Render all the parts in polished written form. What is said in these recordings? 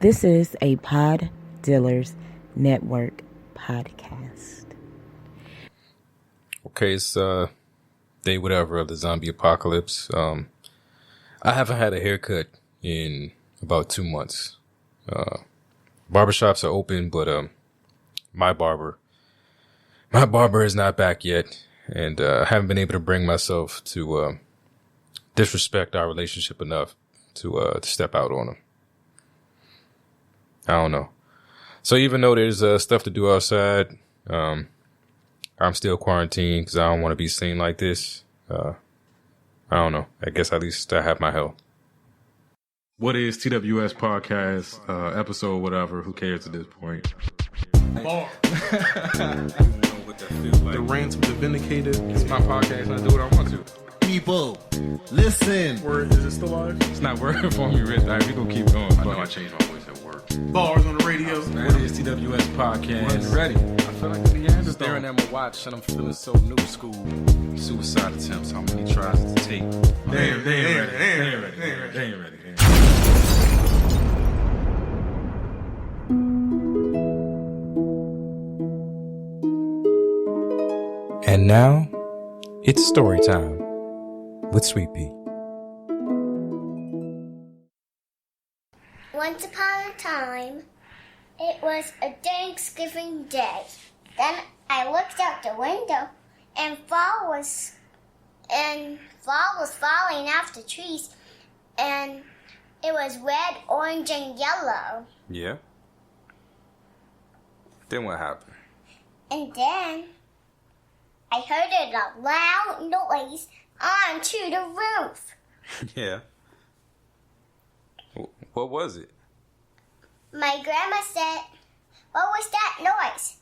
This is a Pod Dealers Network podcast. Okay, it's day whatever of the zombie apocalypse. I haven't had a haircut in about 2 months. Barbershops are open, but my barber is not back yet, and I haven't been able to bring myself to disrespect our relationship enough to step out on him. I don't know. So even though there's stuff to do outside, I'm still quarantined because I don't want to be seen like this. I don't know. I guess at least I have my health. What is TWS podcast, episode, whatever, who cares at this point? Bar. The rants of the vindicated. It's my podcast and I do what I want to. People, listen. Is it still live? It's not working for me, Rich. All right, we gonna keep going. I know I changed my voice at work. Bars on the radio. What is TWS podcast? Ready. I feel like the Neanderthal. Staring at my watch and I'm feeling so new school. Suicide attempts, how many tries to take? They ain't ready. And now, it's story time with Sweet Pea. Once upon a time, it was a Thanksgiving day. Then I looked out the window, and fall was falling off the trees, and it was red, orange, and yellow. Yeah? Then what happened? And then I heard a loud noise onto the roof. Yeah. What was it? My grandma said, "What was that noise?"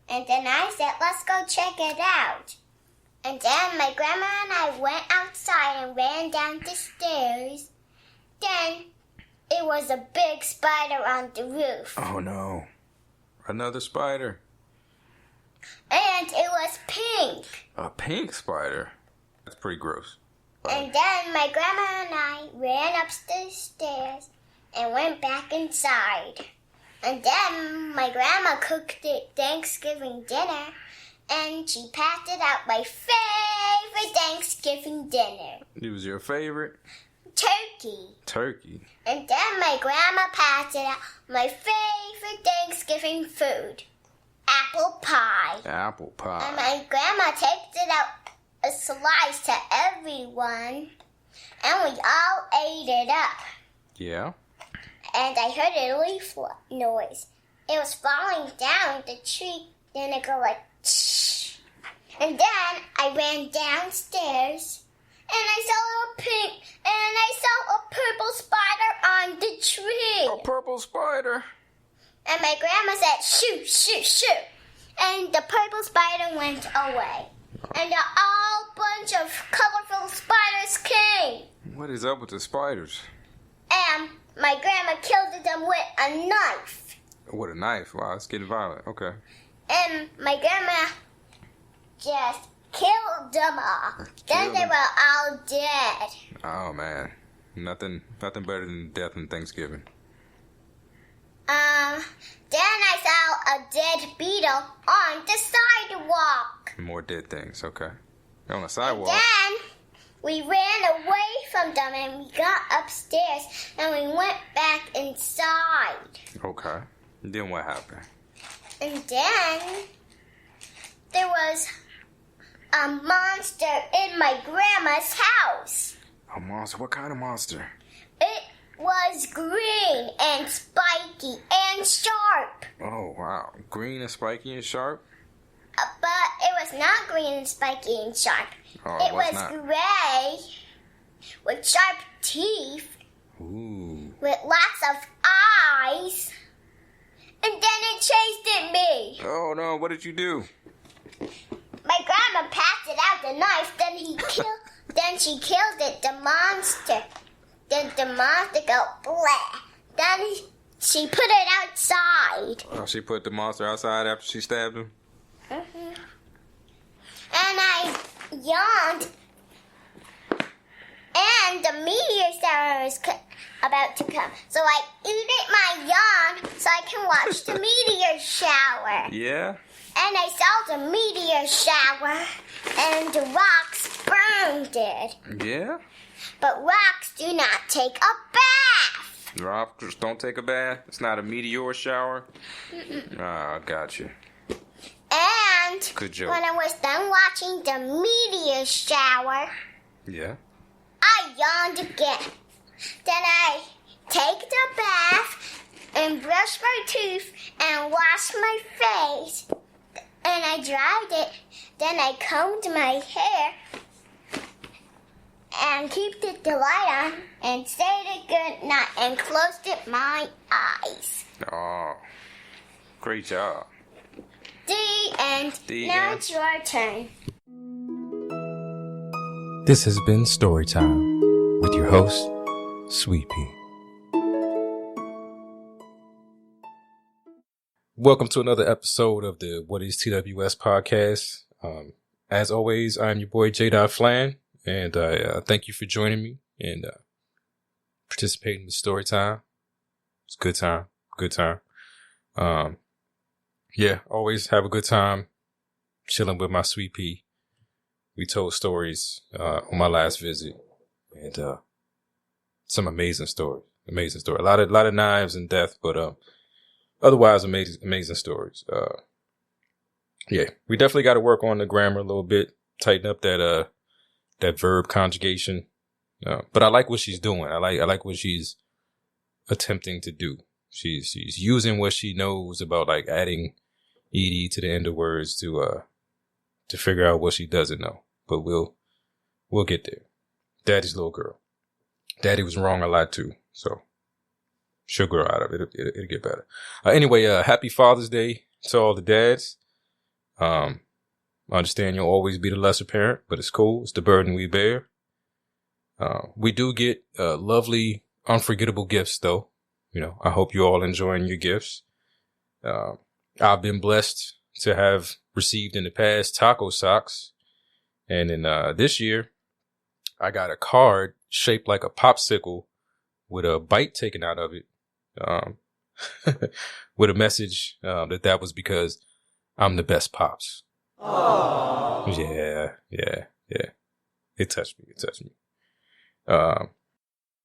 And then I said, "Let's go check it out." And then my grandma and I went outside and ran down the stairs. Then it was a big spider on the roof. Oh no. Another spider. And it was pink. A pink spider? That's pretty gross. And then my grandma and I ran up the stairs and went back inside. And then my grandma cooked the Thanksgiving dinner, and she passed it out my favorite Thanksgiving dinner. It was your favorite? Turkey. And then my grandma passed it out my favorite Thanksgiving food, apple pie. Apple pie. And my grandma takes it out a slice to everyone, and we all ate it up. Yeah? And I heard a leaf noise. It was falling down the tree. Then it go like, shh. And then I ran downstairs, and I saw a purple spider on the tree. A purple spider? And my grandma said, "Shoo, shoo, shoo." And the purple spider went away. And a whole bunch of colorful spiders came. What is up with the spiders? And my grandma killed them with a knife. With a knife? Wow, it's getting violent. Okay. And my grandma just killed them all. Then they were all dead. Oh, man. Nothing better than death on Thanksgiving. Then I saw a dead beetle on the sidewalk. More dead things, okay. On the sidewalk? Then we ran away from them and we got upstairs and we went back inside. Okay. Then what happened? And then there was a monster in my grandma's house. A monster? What kind of monster? It was green and spiky and sharp. Oh, wow. Green and spiky and sharp? But it was not green and spiky and sharp. Oh, it was not? gray with sharp teeth. Ooh. With lots of eyes. And then it chased at me. Oh, no. What did you do? My grandma passed it out the knife. Then she killed it, the monster. Then the monster go blah. Then she put it outside. Oh, she put the monster outside after she stabbed him? Mm-hmm. And I yawned. And the meteor shower was about to come. So I ate I yawned so I can watch the meteor shower. Yeah? And I saw the meteor shower, and the rocks burned it. Yeah? But rocks do not take a bath. Rocks don't take a bath? It's not a meteor shower? Ah, gotcha. And Good joke. when I was done watching the meteor shower, Yeah? I yawned again. Then I take the bath and brush my teeth and wash my face. And I dried it. Then I combed my hair and kept the light on and said a good night and closed my eyes. Oh, great job. The end. The Now end. it's your turn. This has been Storytime with your host, Sweet Pea. Welcome to another episode of the What is TWS podcast. As always, I'm your boy J. Flan, and I thank you for joining me and participating in Storytime. It's a good time. Yeah, always have a good time chilling with my Sweet Pea. We told stories on my last visit, and some amazing stories. A lot of knives and death, but otherwise amazing stories. Yeah, we definitely got to work on the grammar a little bit, tighten up that verb conjugation. But I like what she's doing. I like what she's attempting to do. She's using what she knows about like adding ed to the end of words to figure out what she doesn't know. But we'll get there. Daddy's little girl. Daddy was wrong a lot too, so she'll grow out of it. It'll get better. Anyway, happy Father's Day to all the dads. I understand you'll always be the lesser parent, but it's cool. It's the burden we bear. We do get lovely, unforgettable gifts, though. You know, I hope you all enjoying your gifts. I've been blessed to have received in the past taco socks. And in this year, I got a card shaped like a popsicle with a bite taken out of it, with a message that was because I'm the best pops. Aww. Yeah. It touched me.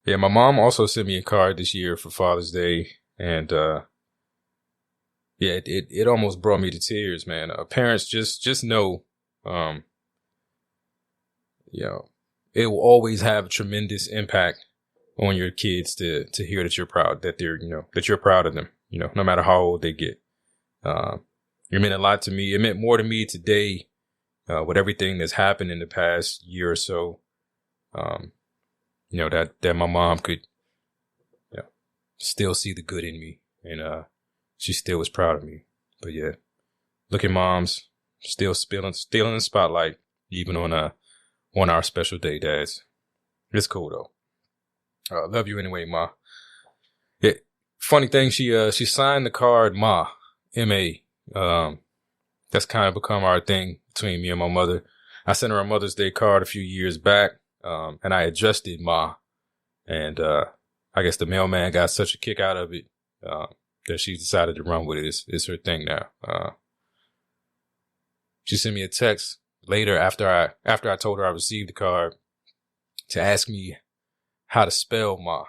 Yeah, my mom also sent me a card this year for Father's Day, and yeah, it almost brought me to tears, man. Parents just know, you know, it will always have a tremendous impact on your kids to hear that you're proud, that you're proud of them, you know, no matter how old they get. It meant a lot to me. It meant more to me today, with everything that's happened in the past year or so. You know, that my mom could, you know, still see the good in me, and she still was proud of me. But yeah, look at moms still in the spotlight, even on our special day, dads. It's cool though. Love you anyway, Ma. Yeah, funny thing, she signed the card Ma, M-A. That's kind of become our thing between me and my mother. I sent her a Mother's Day card a few years back, and I adjusted Ma, and I guess the mailman got such a kick out of it that she decided to run with it. It's her thing now. She sent me a text later after I told her I received the card to ask me how to spell Ma.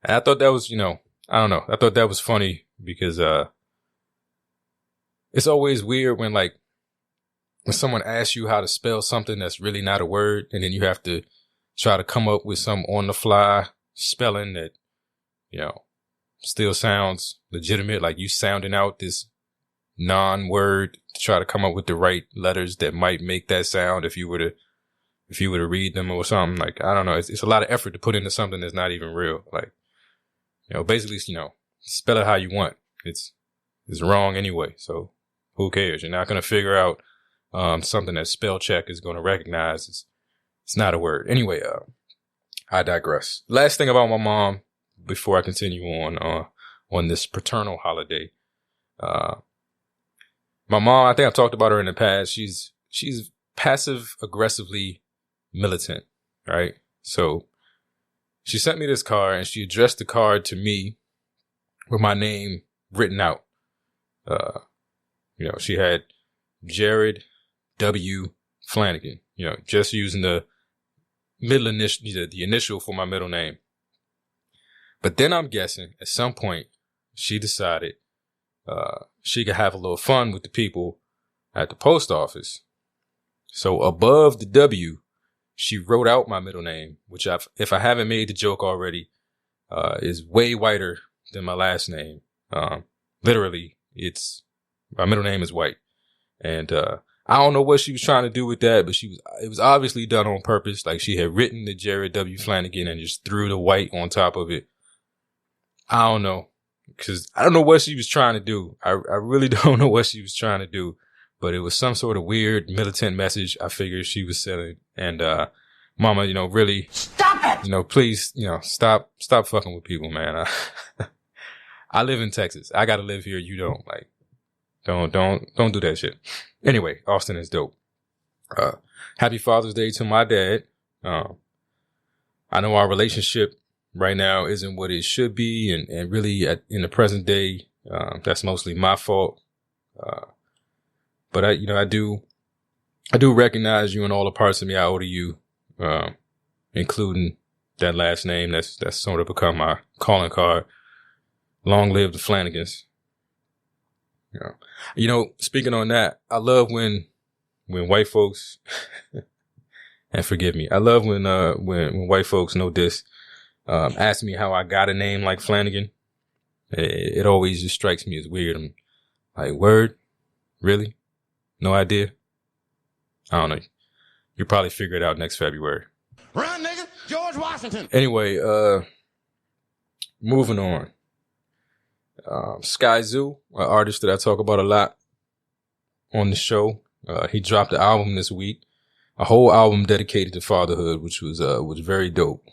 And I thought that was, I don't know. I thought that was funny because it's always weird when someone asks you how to spell something that's really not a word, and then you have to try to come up with some on the fly spelling that, still sounds legitimate, like you sounding out this non-word to try to come up with the right letters that might make that sound if you were to read them or something. Like, I don't know. It's a lot of effort to put into something that's not even real. Like, basically, spell it how you want. It's wrong anyway. So who cares? You're not going to figure out something that spell check is going to recognize. It's not a word. Anyway, I digress. Last thing about my mom before I continue on this paternal holiday. My mom, I think I've talked about her in the past. She's passive aggressively militant, right? So she sent me this card and she addressed the card to me with my name written out. She had Jared W. Flanagan, just using the middle initial, the initial for my middle name. But then I'm guessing at some point she decided she could have a little fun with the people at the post office. So above the W, she wrote out my middle name, which if I haven't made the joke already, is way whiter than my last name. Literally, my middle name is white. And I don't know what she was trying to do with that, but it was obviously done on purpose. Like she had written the Jared W. Flanagan and just threw the white on top of it. I don't know, because I don't know what she was trying to do. I really don't know what she was trying to do, but it was some sort of weird militant message I figured she was sending. And Mama, really stop it. Please, stop fucking with people, man. I live in Texas. I gotta live here. You don't. Like, don't do that shit. Anyway, Austin is dope. Happy Father's Day to my dad. I know our relationship right now isn't what it should be, and really in the present day, that's mostly my fault. But I do recognize you and all the parts of me I owe to you, including that last name that's sort of become my calling card. Long live the Flanagans. Speaking on that, I love when white folks, and forgive me, I love when white folks know this, ask me how I got a name like Flanagan. It always just strikes me as weird. I'm like, word? Really? No idea? I don't know. You'll probably figure it out next February. Run, nigga! George Washington! Anyway, moving on. Sky Zoo, an artist that I talk about a lot on the show. He dropped an album this week, a whole album dedicated to fatherhood, which was very dope.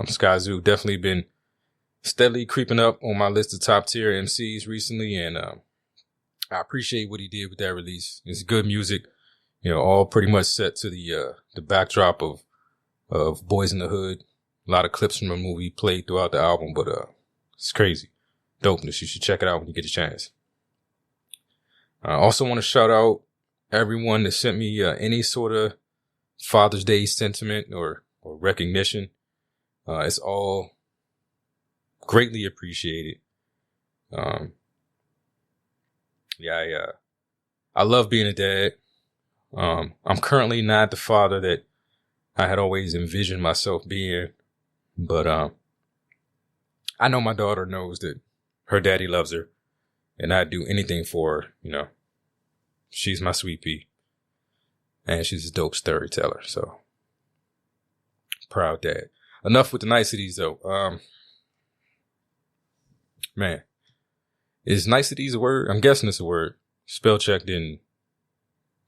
Sky Zoo definitely been steadily creeping up on my list of top tier MCs recently, and I appreciate what he did with that release. It's good music, all pretty much set to the backdrop of Boys in the Hood. A lot of clips from a movie played throughout the album, but it's crazy. Dopeness. You should check it out when you get a chance. I also want to shout out everyone that sent me any sort of Father's Day sentiment or recognition. It's all greatly appreciated. I love being a dad. I'm currently not the father that I had always envisioned myself being, but I know my daughter knows that her daddy loves her, and I'd do anything for her. She's my sweet pea, and she's a dope storyteller. So, proud dad. Enough with the niceties, though. Man, is niceties a word? I'm guessing it's a word. Spell check didn't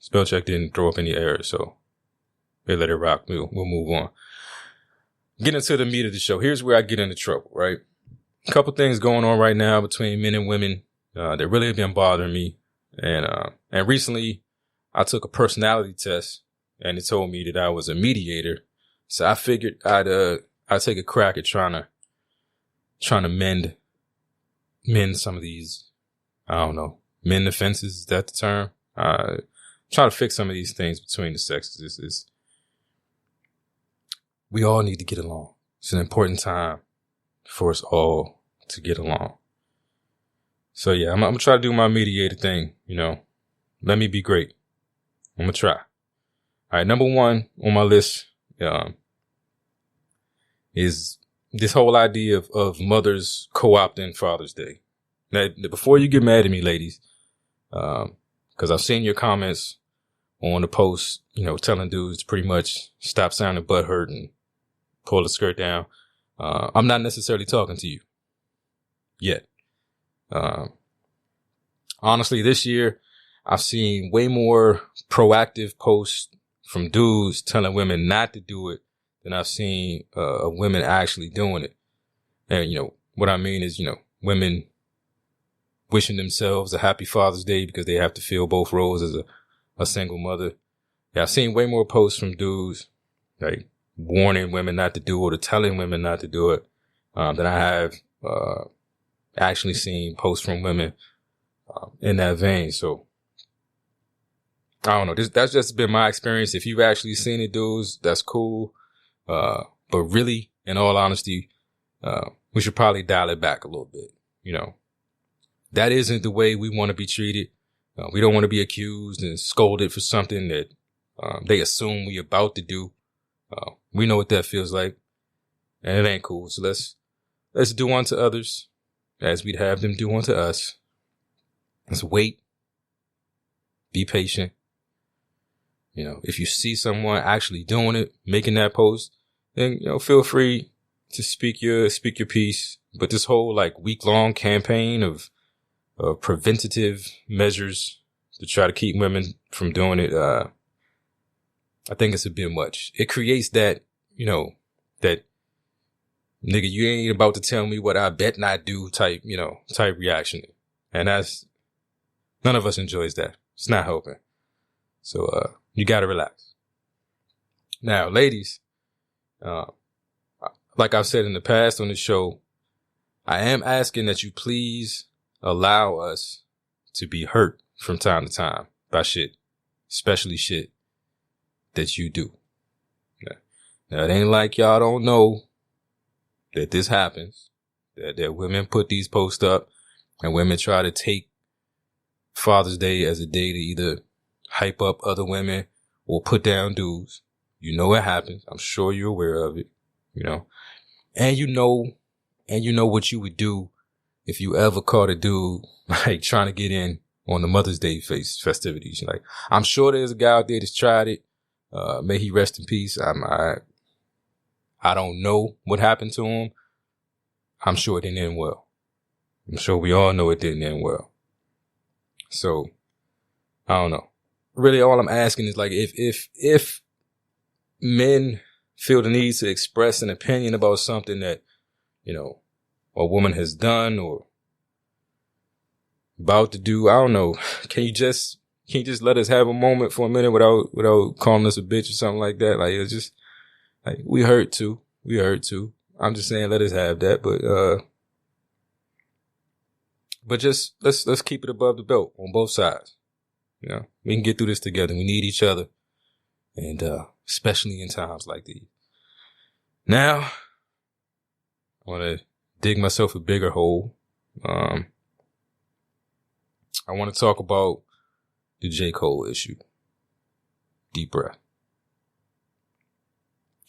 throw up any errors, so they let it rock. We'll move on. Getting into the meat of the show. Here's where I get into trouble, right? A couple things going on right now between men and women that really have been bothering me. And recently I took a personality test and it told me that I was a mediator. So I figured I'd take a crack at trying to mend some of these, I don't know, mend the fences. Is that the term? Try to fix some of these things between the sexes. We all need to get along. It's an important time for us all to get along. So yeah, I'm gonna try to do my mediator thing, let me be great. I'm gonna try. All right. Number one on my list, is this whole idea of mothers co-opting Father's Day. Now, before you get mad at me, ladies, cause I've seen your comments on the post, telling dudes to pretty much stop sounding butthurt and pull the skirt down. I'm not necessarily talking to you yet. Honestly, this year I've seen way more proactive posts from dudes telling women not to do it than I've seen women actually doing it. And what I mean is, women wishing themselves a happy Father's Day because they have to fill both roles as a single mother. Yeah, I've seen way more posts from dudes like warning women not to do it or telling women not to do it than I have actually seen posts from women in that vein. So I don't know. That's just been my experience. If you've actually seen it, dudes, that's cool. But really, in all honesty, we should probably dial it back a little bit. You know, that isn't the way we want to be treated. We don't want to be accused and scolded for something that they assume we about to do. We know what that feels like, and it ain't cool. So let's do unto others as we'd have them do unto us. Let's wait. Be patient. You know, if you see someone actually doing it, making that post, then, you know, feel free to speak your piece. But this whole like week-long campaign of preventative measures to try to keep women from doing it, I think it's a bit much. It creates that, you know, that nigga, you ain't about to tell me what I bet not do type reaction. And none of us enjoys that. It's not helping. So, you gotta relax. Now, ladies, like I've said in the past on the show, I am asking that you please allow us to be hurt from time to time by shit, especially shit that you do. Now, it ain't like y'all don't know that this happens, that women put these posts up and women try to take Father's Day as a day to either hype up other women or put down dudes. You know it happens. I'm sure you're aware of it, you know. And you know what you would do if you ever caught a dude like trying to get in on the Mother's Day festivities. Like, I'm sure there's a guy out there that's tried it. May he rest in peace. I don't know what happened to him. I'm sure it didn't end well. I'm sure we all know it didn't end well. So, I don't know. Really, all I'm asking is, like, if men feel the need to express an opinion about something that, you know, a woman has done or about to do, I don't know. Can you just let us have a moment for a minute without calling us a bitch or something like that? Like, it's just, like, we hurt too. I'm just saying, let us have that, but just let's keep it above the belt on both sides. You know, we can get through this together. We need each other, and especially in times like these. Now, I want to dig myself a bigger hole. I want to talk about the J. Cole issue. Deep breath.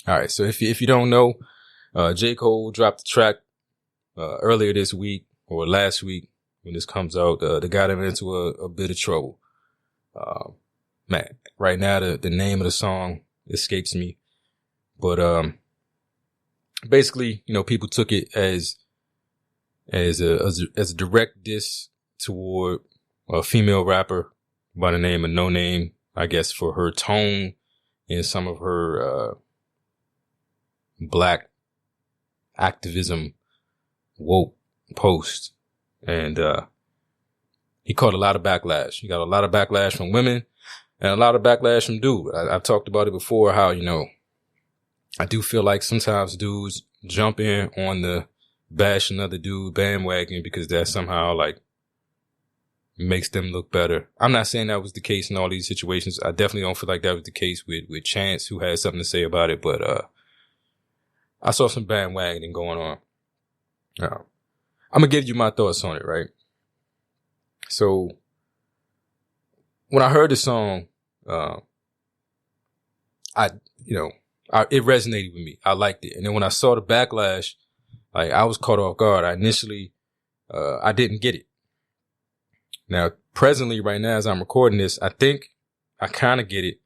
All right, so if you don't know, J. Cole dropped the track earlier this week or last week when this comes out. That got him into a bit of trouble. Man, right now the name of the song escapes me, but basically, you know, people took it as a direct diss toward a female rapper by the name of No Name, I guess, for her tone in some of her black activism woke posts. And he caught a lot of backlash. He got a lot of backlash from women and a lot of backlash from dudes. I've talked about it before, how, you know, I do feel like sometimes dudes jump in on the bash another dude bandwagon because that somehow, like, makes them look better. I'm not saying that was the case in all these situations. I definitely don't feel like that was the case with Chance, who had something to say about it, but I saw some bandwagoning going on. I'm gonna give you my thoughts on it, right? So, when I heard the song, it resonated with me. I liked it. And then when I saw the backlash, like, I was caught off guard. I initially, I didn't get it. Now, presently, right now, as I'm recording this, I think I kind of get it,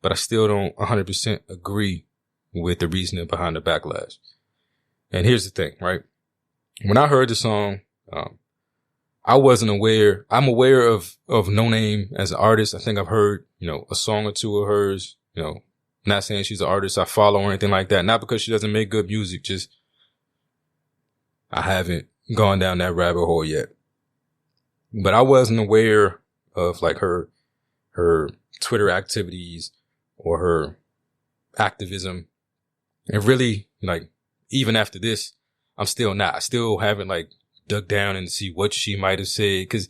but I still don't 100% agree with the reasoning behind the backlash. And here's the thing, right? When I heard the song, I wasn't aware. I'm aware of No Name as an artist. I think I've heard, you know, a song or two of hers, you know, not saying she's an artist I follow or anything like that. Not because she doesn't make good music, just I haven't gone down that rabbit hole yet. But I wasn't aware of, like, her Twitter activities or her activism. And really, like, even after this, I'm still not. I still haven't, like, dug down and see what she might have said. Cause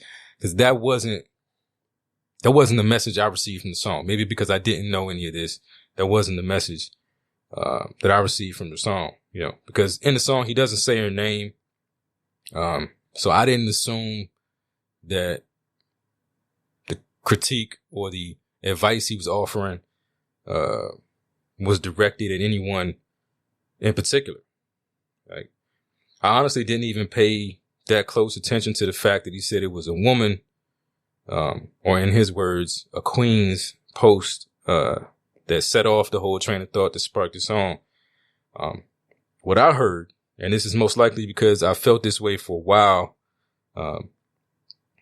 that wasn't the message I received from the song. Maybe because I didn't know any of this, that wasn't the message, that I received from the song, you know, because in the song, he doesn't say her name. So I didn't assume that the critique or the advice he was offering, was directed at anyone in particular. Like, I honestly didn't even pay that close attention to the fact that he said it was a woman, or in his words, a queen's post, that set off the whole train of thought that sparked the song. What I heard, and this is most likely because I felt this way for a while,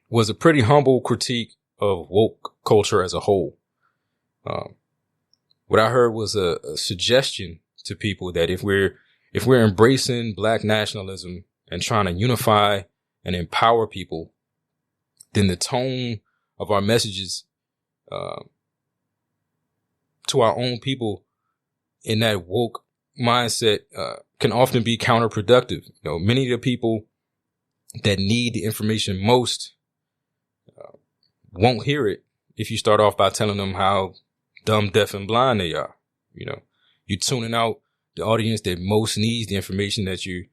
was a pretty humble critique of woke culture as a whole. What I heard was a suggestion to people that if we're embracing Black nationalism and trying to unify and empower people, then the tone of our messages to our own people in that woke mindset can often be counterproductive. You know, many of the people that need the information most won't hear it if you start off by telling them how dumb, deaf, and blind they are. You know, you're tuning out the audience that most needs the information that you're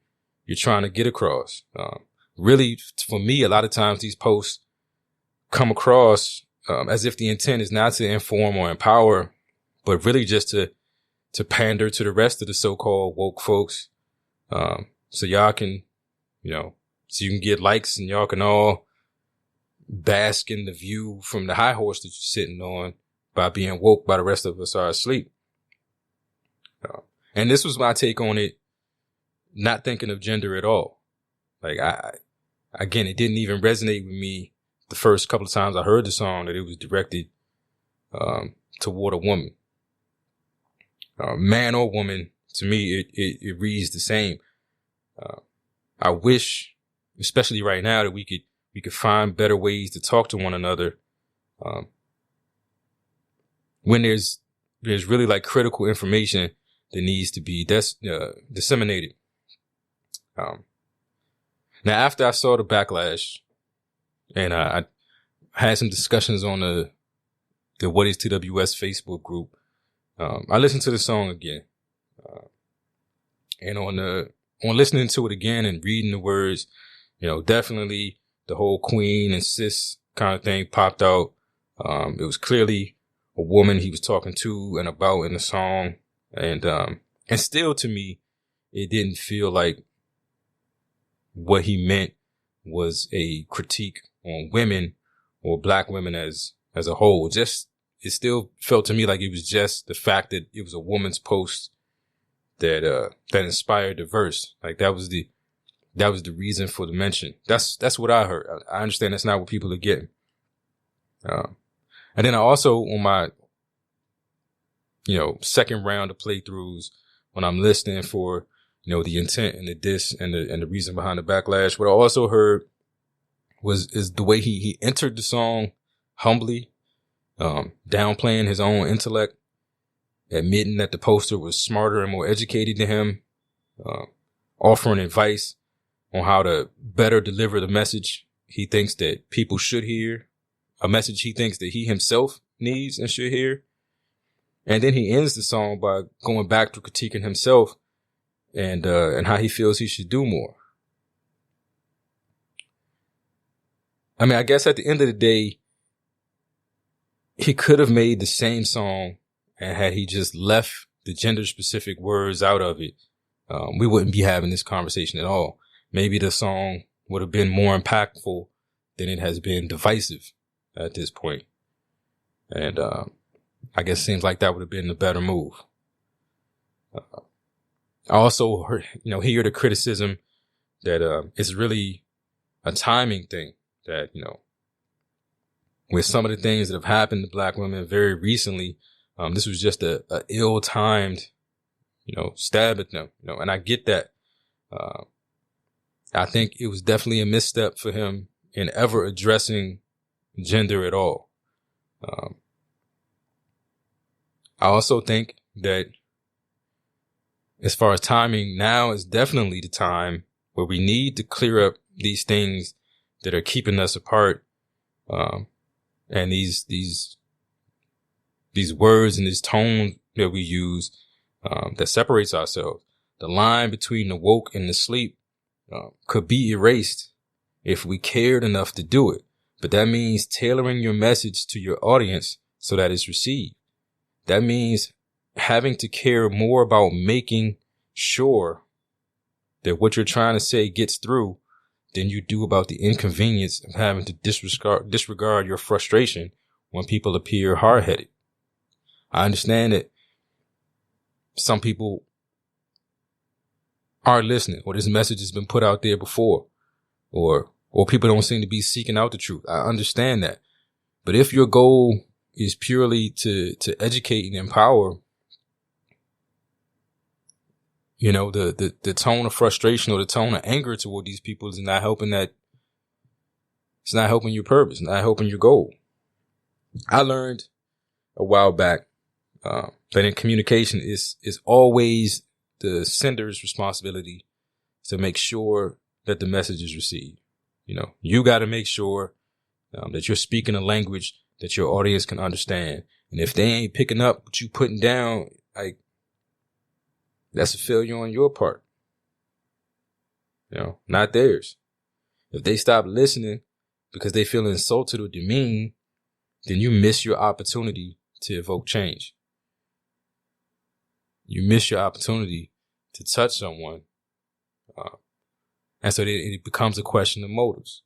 trying to get across. Really, for me, a lot of times these posts come across as if the intent is not to inform or empower, but really just to pander to the rest of the so-called woke folks. So y'all can, so you can get likes and y'all can all bask in the view from the high horse that you're sitting on by being woke while the rest of us are asleep. And this was my take on it, not thinking of gender at all. Like again, it didn't even resonate with me the first couple of times I heard the song that it was directed toward a woman. Man or woman, to me, it reads the same. I wish, especially right now, that we could find better ways to talk to one another. When there's really like critical information that needs to be disseminated. Now, after I saw the backlash and I had some discussions on the What is TWS Facebook group, I listened to the song again. And on listening to it again and reading the words, definitely the whole queen and sis kind of thing popped out. It was clearly a woman he was talking to and about in the song. And still to me, it didn't feel like what he meant was a critique on women or Black women as a whole. It still felt to me like it was just the fact that it was a woman's post that inspired the verse. Like that was the reason for the mention. That's what I heard. I understand that's not what people are getting. And then I also, on my, second round of playthroughs, when I'm listening for, the intent and the diss and the reason behind the backlash, what I also heard is the way he entered the song humbly, downplaying his own intellect, admitting that the poster was smarter and more educated than him, offering advice on how to better deliver the message he thinks that people should hear, a message he thinks that he himself needs and should hear. And then he ends the song by going back to critiquing himself and how he feels he should do more. I mean, I guess at the end of the day, he could have made the same song, and had he just left the gender specific words out of it, we wouldn't be having this conversation at all. Maybe the song would have been more impactful than it has been divisive at this point. And, I guess it seems like that would have been the better move. I also heard, hear the criticism that, it's really a timing thing that, with some of the things that have happened to Black women very recently, this was just a ill-timed, stab at them, and I get that. I think it was definitely a misstep for him in ever addressing gender at all. I also think that as far as timing, now is definitely the time where we need to clear up these things that are keeping us apart, and these words and this tone that we use, that separates ourselves. The line between the woke and the sleep, could be erased if we cared enough to do it. But that means tailoring your message to your audience so that it's received. That means having to care more about making sure that what you're trying to say gets through than you do about the inconvenience of having to disregard your frustration when people appear hard-headed. I understand that some people are listening, or this message has been put out there before, or people don't seem to be seeking out the truth. I understand that. But if your goal is purely to educate and empower, the tone of frustration or the tone of anger toward these people is not helping that. It's not helping your purpose, not helping your goal. I learned a while back that in communication is always the sender's responsibility to make sure that the message is received. You got to make sure that you're speaking a language that your audience can understand. And if they ain't picking up what you putting down, that's a failure on your part. Not theirs. If they stop listening because they feel insulted or demeaned, then you miss your opportunity to evoke change. You miss your opportunity to touch someone. And so it becomes a question of motives.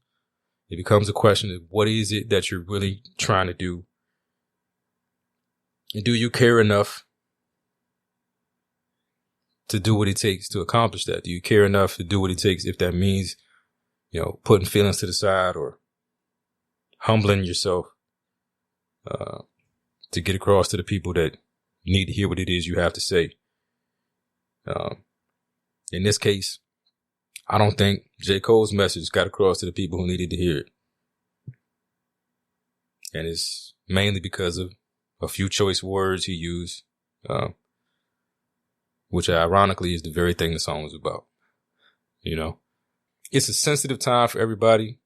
It becomes a question of what is it that you're really trying to do? And do you care enough to do what it takes to accomplish that? Do you care enough to do what it takes if that means, putting feelings to the side or humbling yourself to get across to the people that need to hear what it is you have to say? In this case, I don't think J. Cole's message got across to the people who needed to hear it. And it's mainly because of a few choice words he used, which ironically is the very thing the song was about. It's a sensitive time for everybody.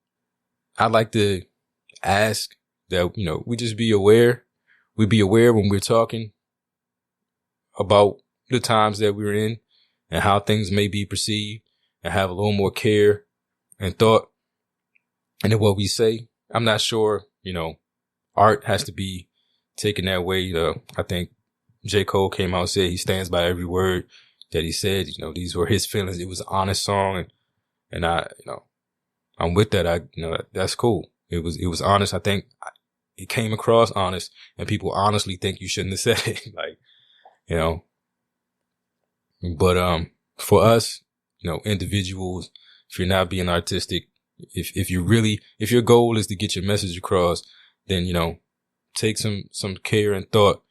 I'd like to ask that, we just be aware. We be aware when we're talking about the times that we're in and how things may be perceived, and have a little more care and thought into what we say. I'm not sure, art has to be taken that way. I think J. Cole came out and said he stands by every word that he said. These were his feelings. It was an honest song. And I'm with that. That's cool. It was honest. I think it came across honest, and people honestly think you shouldn't have said it. But, for us, individuals, if you're not being artistic, if your goal is to get your message across, then, take some care and thought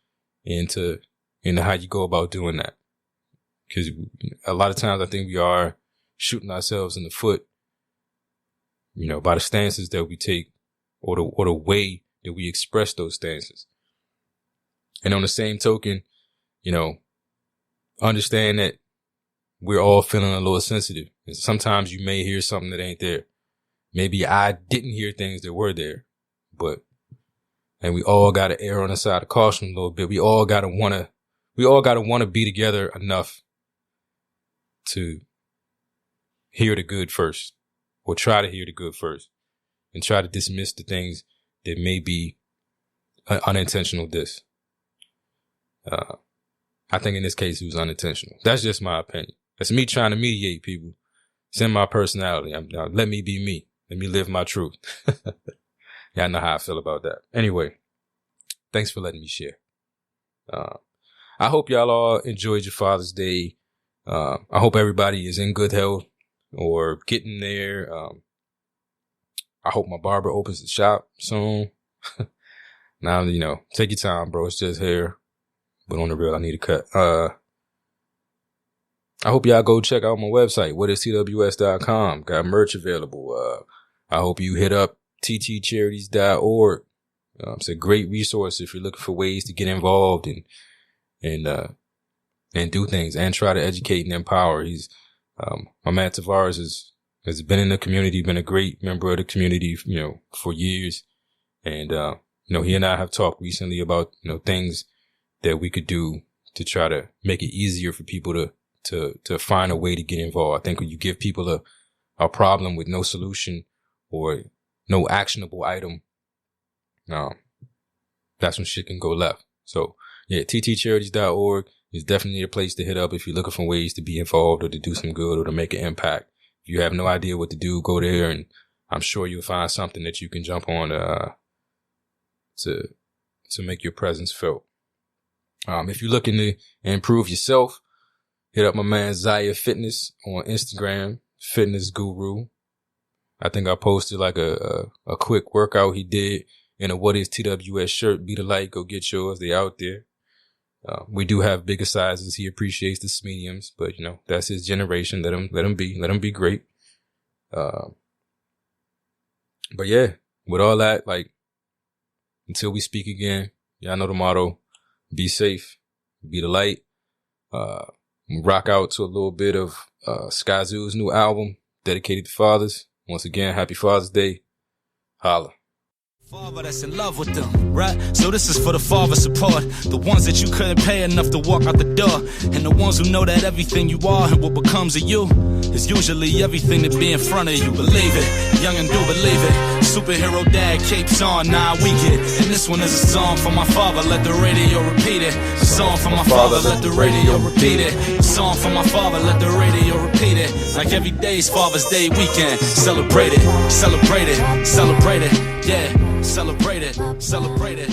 into how you go about doing that. Cause a lot of times I think we are shooting ourselves in the foot, by the stances that we take or the way that we express those stances. And on the same token, understand that we're all feeling a little sensitive. And sometimes you may hear something that ain't there. Maybe I didn't hear things that were there, and we all got to err on the side of caution a little bit. We all got to want to be together enough to hear the good first, or try to hear the good first, and try to dismiss the things that may be unintentional diss. I think in this case it was unintentional. That's just my opinion. That's me trying to mediate people. It's in my personality. Let me be me. Let me live my truth. Yeah, I know how I feel about that. Anyway, thanks for letting me share. I hope y'all all enjoyed your Father's Day. I hope everybody is in good health or getting there. I hope my barber opens the shop soon. Now, take your time, bro. It's just hair. But on the real, I need a cut. I hope y'all go check out my website, whatistws.com. Got merch available. I hope you hit up ttcharities.org. It's a great resource if you're looking for ways to get involved and do things and try to educate and empower. My man Tavares has been in the community, been a great member of the community, for years. And, he and I have talked recently about, things that we could do to try to make it easier for people to find a way to get involved. I think when you give people a problem with no solution or no actionable item, that's when shit can go left. So yeah, ttcharities.org is definitely a place to hit up if you're looking for ways to be involved or to do some good or to make an impact. If you have no idea what to do, go there, and I'm sure you'll find something that you can jump on to make your presence felt. If you're looking to improve yourself, hit up my man Zaya Fitness on Instagram, Fitness Guru. I think I posted like a quick workout he did in a What Is TWS shirt. Be the light, go get yours. They out there. We do have bigger sizes. He appreciates the mediums, but that's his generation. Let him be great. But yeah, with all that, like, until we speak again, y'all know the motto: be safe, be the light. Rock out to a little bit of Skyzoo's new album dedicated to fathers. Once again, happy Father's Day. Holla. Father that's in love with them, right? So this is for the father support, the ones that you couldn't pay enough to walk out the door, and the ones who know that everything you are and what becomes of you is usually everything that be in front of you. Believe it, young and do believe it. Superhero dad capes on, nah, we get. And this one is a song for my father, let the radio repeat it. A song for my father, let the radio repeat it. A song for my father, let the radio repeat it. Like every day's Father's Day weekend. Celebrate it, celebrate it, celebrate it, yeah. Celebrate it, celebrate it.